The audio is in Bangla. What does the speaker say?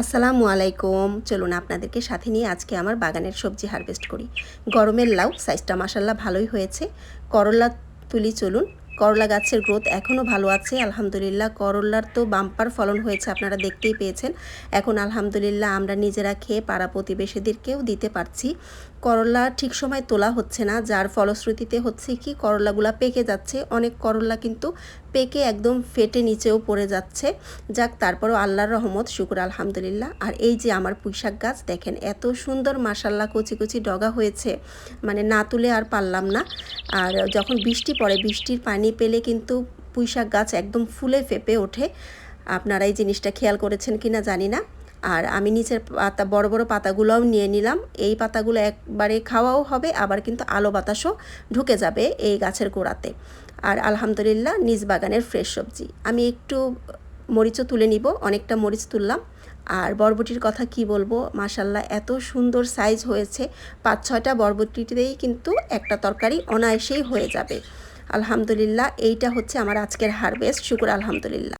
আসসালামু আলাইকুম। চলুন আপনাদেরকে সাথে নিয়ে আজকে আমার বাগানের সবজি হারভেস্ট করি। গরমের লাউ সাইজটা মাশাআল্লাহ ভালোই হয়েছে। করলা তুলি চলুন। করলা গাছের গ্রোথ এখনও ভালো আছে আলহামদুলিল্লাহ। করলার তো বাম্পার ফলন হয়েছে, আপনারা দেখতেই পেয়েছেন। এখন আলহামদুলিল্লাহ আমরা নিজেরা খেয়ে পাড়া প্রতিবেশীদেরকেও দিতে পারছি। করলা ঠিক সময় তোলা হচ্ছে না, যার ফলশ্রুতিতে হচ্ছে কি করলাগুলা পেকে যাচ্ছে। অনেক করলা কিন্তু পেকে একদম ফেটে নিচেও পড়ে যাচ্ছে। যাক, তারপরও আল্লাহর রহমত, শুকর আলহামদুলিল্লাহ। আর এই যে আমার পুঁইশাক গাছ দেখেন, এত সুন্দর মাশাল্লাহ কচি কচি ডগা হয়েছে, মানে না তুলে আর পারলাম না। আর যখন বৃষ্টি পড়ে, বৃষ্টির পানি পেলে কিন্তু পুঁইশাক গাছ একদম ফুলে ফেপে ওঠে। আপনারা এই জিনিসটা খেয়াল করেছেন কিনা জানি না। আর আমি নিচের পাতা, বড় বড় পাতাগুলোও নিয়ে নিলাম। এই পাতাগুলো একবারে খাওয়াও হবে, আবার কিন্তু আলো বাতাসও ঢুকে যাবে এই গাছের গোড়াতে। আর আলহামদুলিল্লাহ নিজ বাগানের ফ্রেশ সবজি। আমি একটু মরিচও তুলে নিব, অনেকটা মরিচ তুললাম। আর বরবটির কথা কি বলবো, মাশাল্লাহ এত সুন্দর সাইজ হয়েছে। 5-6টা বরবটিতেই কিন্তু একটা তরকারি অনায়াসেই হয়ে যাবে। আলহামদুলিল্লাহ, এইটা হচ্ছে আমার আজকের হারভেস্ট, শুকর আলহামদুলিল্লাহ।